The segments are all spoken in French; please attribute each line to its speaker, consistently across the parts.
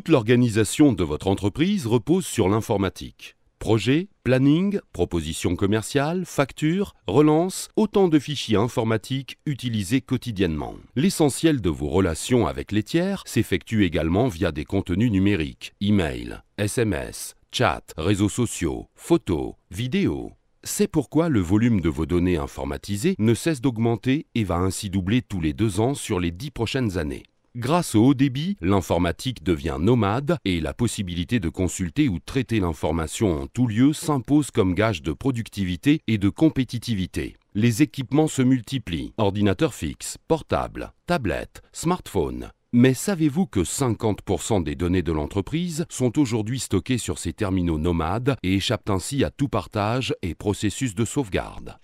Speaker 1: Toute l'organisation de votre entreprise repose sur l'informatique. Projet, planning, proposition commerciale, facture, relance, autant de fichiers informatiques utilisés quotidiennement. L'essentiel de vos relations avec les tiers s'effectue également via des contenus numériques, email, SMS, chat, réseaux sociaux, photos, vidéos. C'est pourquoi le volume de vos données informatisées ne cesse d'augmenter et va ainsi doubler tous les 2 ans sur les 10 prochaines années. Grâce au haut débit, l'informatique devient nomade et la possibilité de consulter ou traiter l'information en tout lieu s'impose comme gage de productivité et de compétitivité. Les équipements se multiplient, ordinateurs fixes, portables, tablettes, smartphones. Mais savez-vous que 50% des données de l'entreprise sont aujourd'hui stockées sur ces terminaux nomades et échappent ainsi à tout partage et processus de sauvegarde?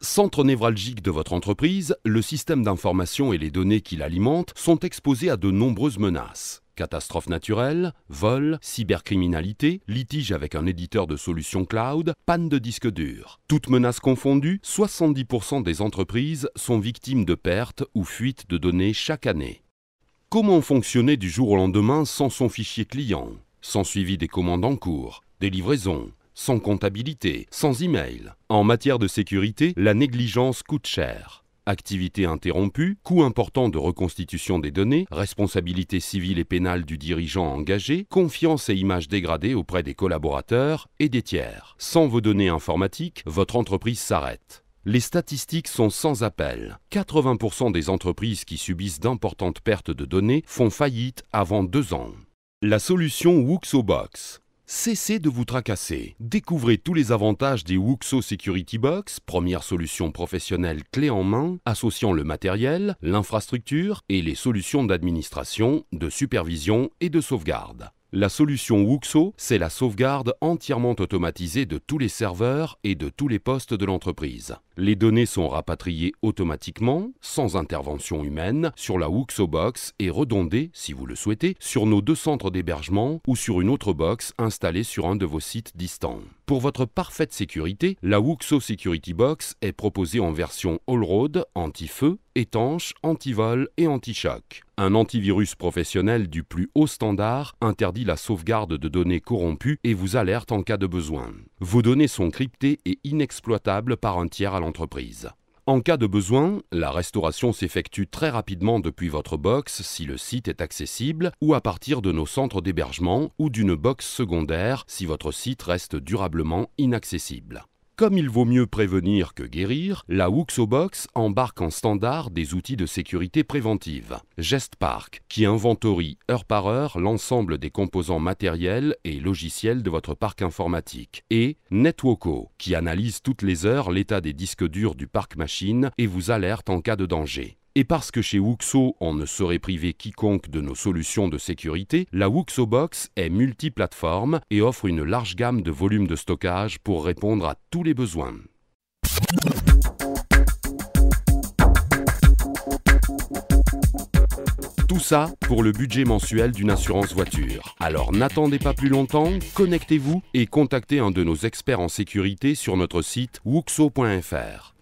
Speaker 1: Centre névralgique de votre entreprise, le système d'information et les données qui l'alimentent sont exposés à de nombreuses menaces. Catastrophes naturelles, vols, cybercriminalité, litiges avec un éditeur de solutions cloud, panne de disques durs. Toutes menaces confondues, 70% des entreprises sont victimes de pertes ou fuites de données chaque année. Comment fonctionner du jour au lendemain sans son fichier client, sans suivi des commandes en cours, des livraisons, sans comptabilité, sans email? En matière de sécurité, la négligence coûte cher. Activité interrompue, coût important de reconstitution des données, responsabilité civile et pénale du dirigeant engagé, confiance et image dégradée auprès des collaborateurs et des tiers. Sans vos données informatiques, votre entreprise s'arrête. Les statistiques sont sans appel. 80% des entreprises qui subissent d'importantes pertes de données font faillite avant 2 ans. La solution WuxoBox. Cessez de vous tracasser. Découvrez tous les avantages des Wuxo Security Box, première solution professionnelle clé en main, associant le matériel, l'infrastructure et les solutions d'administration, de supervision et de sauvegarde. La solution Wuxo, c'est la sauvegarde entièrement automatisée de tous les serveurs et de tous les postes de l'entreprise. Les données sont rapatriées automatiquement, sans intervention humaine, sur la Wuxo Box et redondées, si vous le souhaitez, sur nos 2 centres d'hébergement ou sur une autre box installée sur un de vos sites distants. Pour votre parfaite sécurité, la Wuxo Security Box est proposée en version all-road, anti-feu, étanche, anti-vol et anti-choc. Un antivirus professionnel du plus haut standard interdit la sauvegarde de données corrompues et vous alerte en cas de besoin. Vos données sont cryptées et inexploitables par un tiers à l'entreprise. En cas de besoin, la restauration s'effectue très rapidement depuis votre box si le site est accessible ou à partir de nos centres d'hébergement ou d'une box secondaire si votre site reste durablement inaccessible. Comme il vaut mieux prévenir que guérir, la WuxoBox embarque en standard des outils de sécurité préventive. GestPark, qui inventorie heure par heure l'ensemble des composants matériels et logiciels de votre parc informatique. Et Netwoko, qui analyse toutes les heures l'état des disques durs du parc machine et vous alerte en cas de danger. Et parce que chez Wuxo, on ne saurait priver quiconque de nos solutions de sécurité, la WuxoBox est multiplateforme et offre une large gamme de volumes de stockage pour répondre à tous les besoins. Tout ça pour le budget mensuel d'une assurance voiture. Alors n'attendez pas plus longtemps, connectez-vous et contactez un de nos experts en sécurité sur notre site wuxo.fr.